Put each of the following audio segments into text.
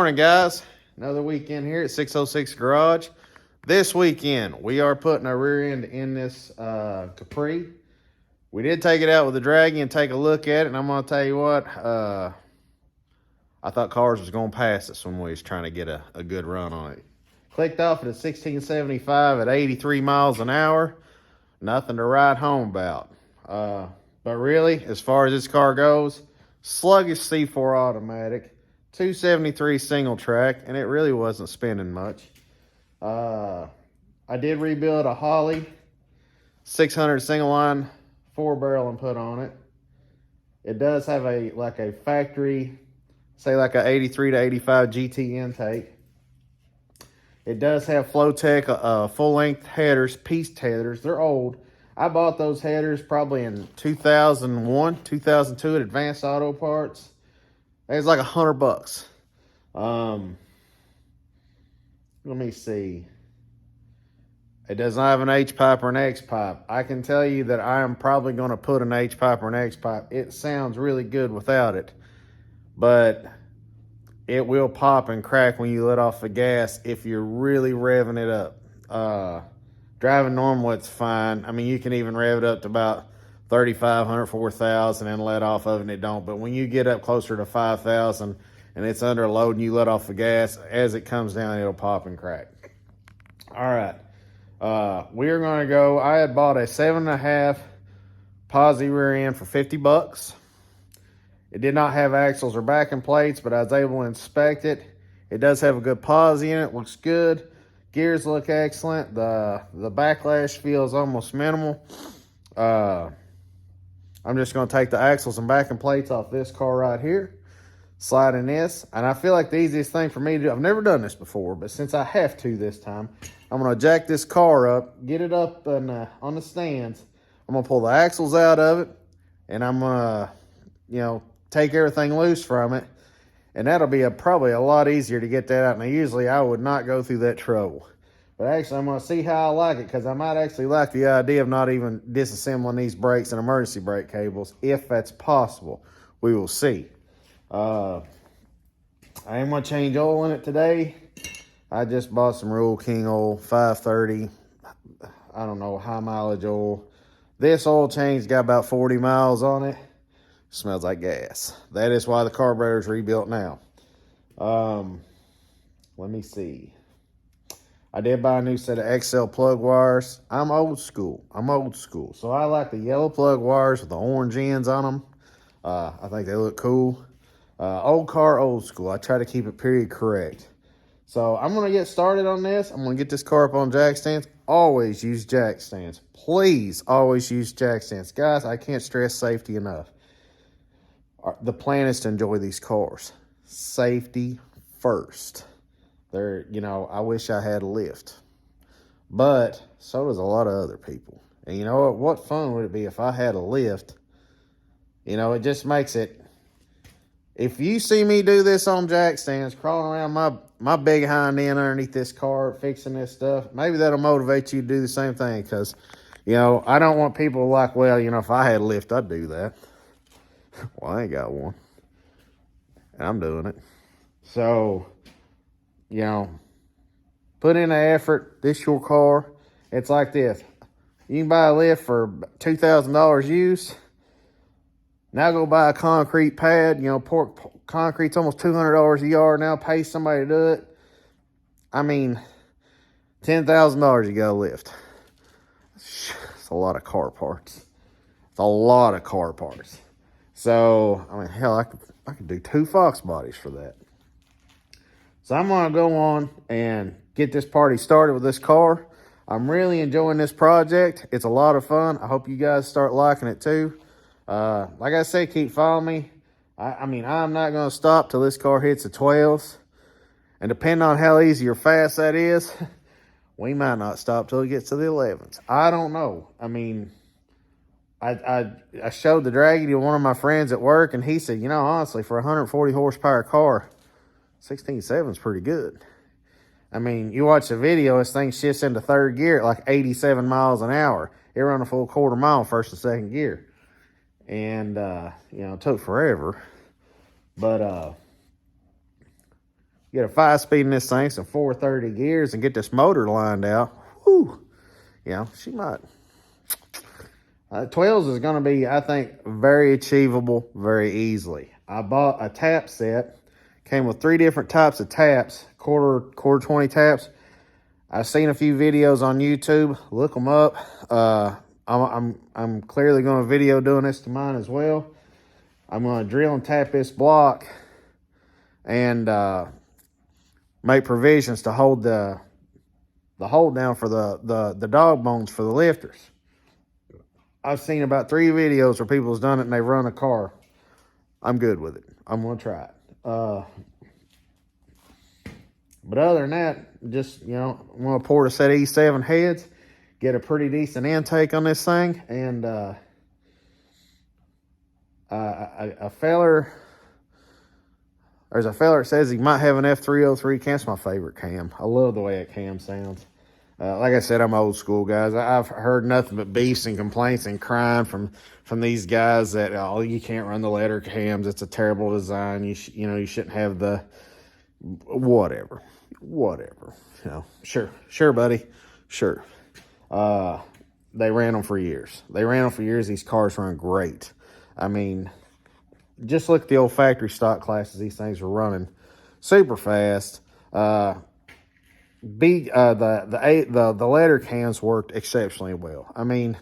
morning, guys. Another weekend here at 606 Garage. This weekend, we are putting our rear end in this Capri. We did take it out with the Dragon and take a look at it, and I'm going to tell you what, I thought cars was going to pass us when we was trying to get a good run on it. Clicked off at a 1675 at 83 miles an hour. Nothing to write home about. But really, as far as this car goes, sluggish C4 automatic, 273 single track, and it really wasn't spinning much. I did rebuild a Holly 600 single line 4-barrel and put on it. It does have a factory, say like a 83 to 85 GT intake. It does have Flowtech full-length headers, piece headers. They're old. I bought those headers probably in 2001, 2002 at Advanced Auto Parts. It was like $100. Let me see. It does not have an H-pipe or an X-pipe. I can tell you that I am probably going to put an H-pipe or an X-pipe. It sounds really good without it, but it will pop and crack when you let off the gas if you're really revving it up. Driving normal, it's fine. I mean, you can even rev it up to about 3,500, 4,000 and let off of it, and it don't. But when you get up closer to 5,000 and it's under load and you let off the gas, as it comes down, it'll pop and crack. All right. We're going to go. I had bought a 7.5 posi rear end for $50. It did not have axles or backing plates, but I was able to inspect it. It does have a good posi in it. Looks good. Gears look excellent. The backlash feels almost minimal. I'm just going to take the axles and backing plates off this car right here, slide in this, and I feel like the easiest thing for me to do, I've never done this before, but since I have to this time, I'm going to jack this car up, get it up and, on the stands. I'm going to pull the axles out of it, and I'm going to, take everything loose from it, and that'll be probably a lot easier to get that out. Now, usually I would not go through that trouble. But actually, I'm going to see how I like it, because I might actually like the idea of not even disassembling these brakes and emergency brake cables, if that's possible. We will see. I am going to change oil in it today. I just bought some Rural King oil, 530. I don't know, high mileage oil. This oil change got about 40 miles on it. Smells like gas. That is why the carburetor is rebuilt now. Let me see. I did buy a new set of XL plug wires. I'm old school. So I like the yellow plug wires with the orange ends on them. I think they look cool. Old car, old school. I try to keep it period correct. So I'm going to get started on this. I'm going to get this car up on jack stands. Always use jack stands. Please always use jack stands. Guys, I can't stress safety enough. The plan is to enjoy these cars. Safety first. I wish I had a lift. But so does a lot of other people. And you know what fun would it be if I had a lift? It just makes it. If you see me do this on jack stands, crawling around my big hind end underneath this car, fixing this stuff, maybe that'll motivate you to do the same thing. Because, I don't want people like, well, if I had a lift, I'd do that. Well, I ain't got one. And I'm doing it. So, put in the effort. This your car. It's like this. You can buy a lift for $2,000 used. Now go buy a concrete pad. Concrete's almost $200 a yard now. Pay somebody to do it. I mean, $10,000 you got a lift. It's a lot of car parts. So, hell, I could do 2 Fox bodies for that. So I'm going to go on and get this party started with this car. I'm really enjoying this project. It's a lot of fun. I hope you guys start liking it too. Like I said, keep following me. I'm not going to stop till this car hits the 12s. And depending on how easy or fast that is, we might not stop till it gets to the 11s. I don't know. I showed the Dragon to one of my friends at work, and he said, honestly, for a 140 horsepower car, 16.7 is pretty good. You watch the video, this thing shifts into third gear at like 87 miles an hour. It ran a full quarter mile first and second gear. And, it took forever. But Get a 5-speed in this thing, some 430 gears, and get this motor lined out. Whew. Yeah, she might. 12s is going to be, I think, very achievable very easily. I bought a tap set. Came with 3 different types of taps, quarter 20 taps. I've seen a few videos on YouTube. Look them up. I'm clearly going to video doing this to mine as well. I'm going to drill and tap this block and make provisions to hold the hold down for the dog bones for the lifters. I've seen about 3 videos where people's done it and they've run a car. I'm good with it. I'm going to try it. But other than that, just, you know, I'm going to port a set of E7 heads, get a pretty decent intake on this thing, and a feller, there's a feller that says he might have an F303 cam. It's my favorite cam. I love the way that cam sounds. Like I said, I'm old school, guys. I've heard nothing but beefs and complaints and crying from these guys that, oh, you can't run the letter cams. It's a terrible design. You know, you shouldn't have the whatever. You know, sure, buddy, sure. They ran them for years. These cars run great. I mean, just look at the old factory stock classes. These things were running super fast. The letter cams worked exceptionally well. I mean,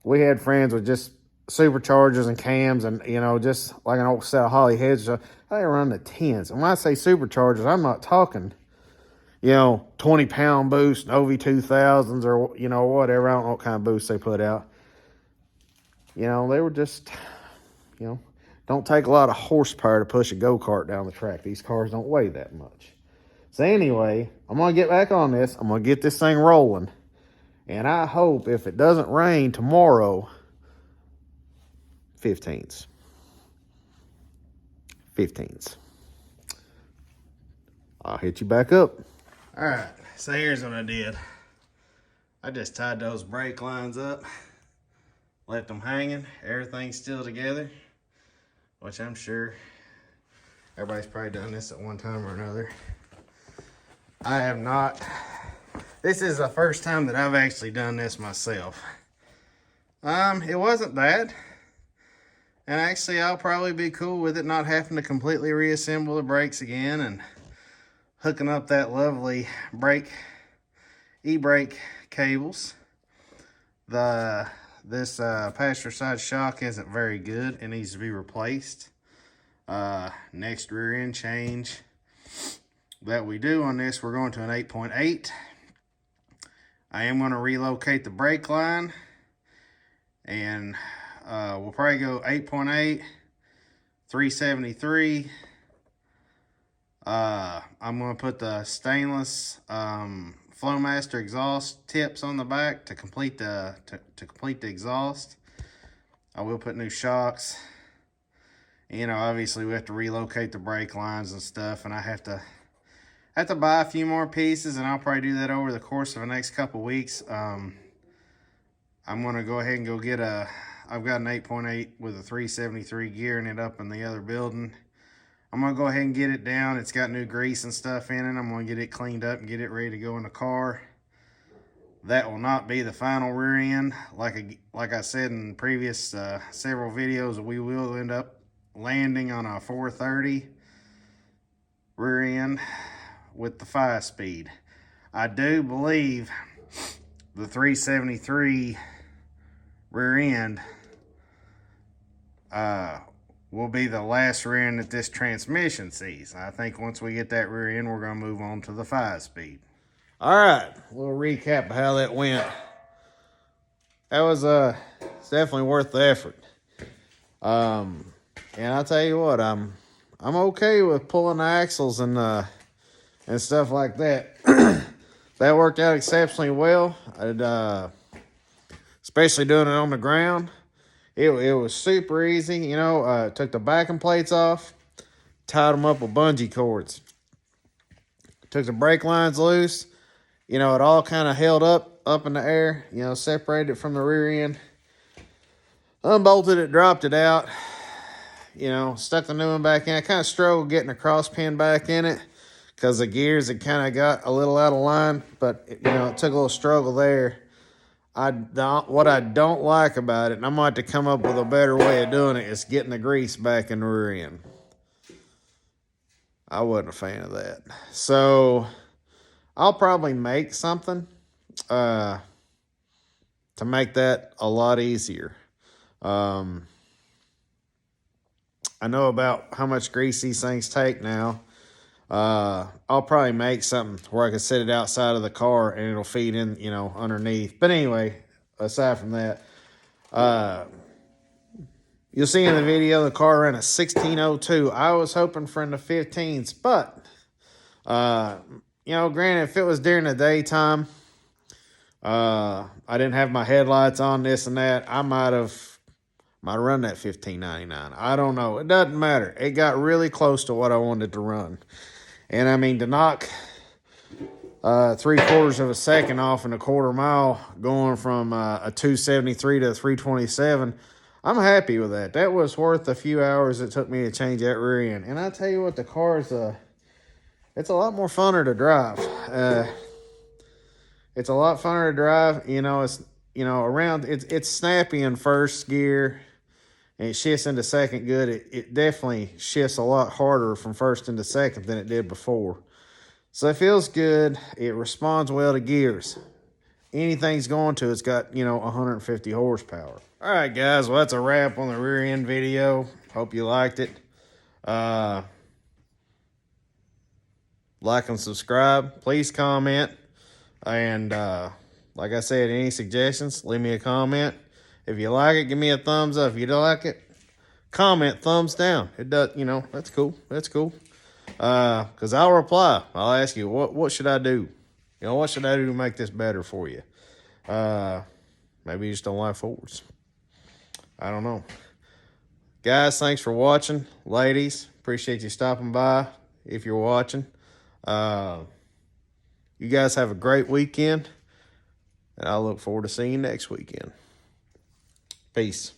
we had friends with just superchargers and cams, and, you know, just like an old set of Holly heads. They run the 10s. And when I say superchargers, I'm not talking, you know, 20-pound boost, OV2000s, or, you know, whatever. I don't know what kind of boost they put out. You know, they were just, you know, don't take a lot of horsepower to push a go-kart down the track. These cars don't weigh that much. So anyway, I'm going to get back on this. I'm going to get this thing rolling. And I hope if it doesn't rain tomorrow, 15s. I'll hit you back up. All right, so here's what I did. I just tied those brake lines up, left them hanging. Everything's still together, which I'm sure everybody's probably done this at one time or another. I have not. This is the first time that I've actually done this myself. It wasn't bad. And actually, I'll probably be cool with it not having to completely reassemble the brakes again and hooking up that lovely e-brake cables. This passenger side shock isn't very good. It needs to be replaced. Next rear end change that we do on this, we're going to an 8.8. I am going to relocate the brake line, and we'll probably go 8.8, 373. I'm going to put the stainless Flowmaster exhaust tips on the back to complete the complete the exhaust. I will put new shocks. You know, obviously we have to relocate the brake lines and stuff, and I have to buy a few more pieces, and I'll probably do that over the course of the next couple weeks. I'm going to go ahead and go get I've got an 8.8 with a 373 gear in it up in the other building. I'm going to go ahead and get it down. It's got new grease and stuff in it. I'm going to get it cleaned up and get it ready to go in the car. That will not be the final rear end. Like I said in previous several videos, we will end up landing on a 430 rear end with the 5-speed. I do believe the 373 rear end will be the last rear end that this transmission sees. I think once we get that rear end, we're going to move on to the 5-speed. All right, a little recap of how that went. That was it's definitely worth the effort. And I'll tell you what, I'm okay with pulling the axles and stuff like that. That worked out exceptionally well. Especially doing it on the ground. It was super easy. You know, took the backing plates off, tied them up with bungee cords. Took the brake lines loose. You know, it all kind of held up in the air. You know, separated it from the rear end. Unbolted it, dropped it out. You know, stuck the new one back in. I kind of struggled getting the cross pin back in it. because the gears had kind of got a little out of line, but it took a little struggle there. What I don't like about it, and I'm going to have to come up with a better way of doing it, is getting the grease back in the rear end. I wasn't a fan of that. So I'll probably make something to make that a lot easier. I know about how much grease these things take now. I'll probably make something where I can set it outside of the car and it'll feed in, underneath. But anyway, aside from that, you'll see in the video the car ran a 1602. I was hoping for in the 15s, but granted, if it was during the daytime, I didn't have my headlights on, this and that, I might run that 1599. I don't know. It doesn't matter. It got really close to what I wanted to run. And I mean, to knock 3/4 of a second off in a quarter mile going from a 273 to a 327, I'm happy with that. That was worth a few hours it took me to change that rear end. And I tell you what, the car is it's a lot more funner to drive. It's a lot funner to drive. It's snappy in first gear and it shifts into second good. It definitely shifts a lot harder from first into second than it did before. So it feels good. It responds well to gears. Anything's going to, it's got, 150 horsepower. All right, guys. Well, that's a wrap on the rear end video. Hope you liked it. Like and subscribe. Please comment. And like I said, any suggestions, leave me a comment. If you like it, give me a thumbs up. If you don't like it, comment thumbs down. It does, that's cool. That's cool. Because I'll reply. I'll ask you, what should I do? What should I do to make this better for you? Maybe you just don't like Fords. I don't know. Guys, thanks for watching. Ladies, appreciate you stopping by if you're watching. You guys have a great weekend, and I look forward to seeing you next weekend. Peace.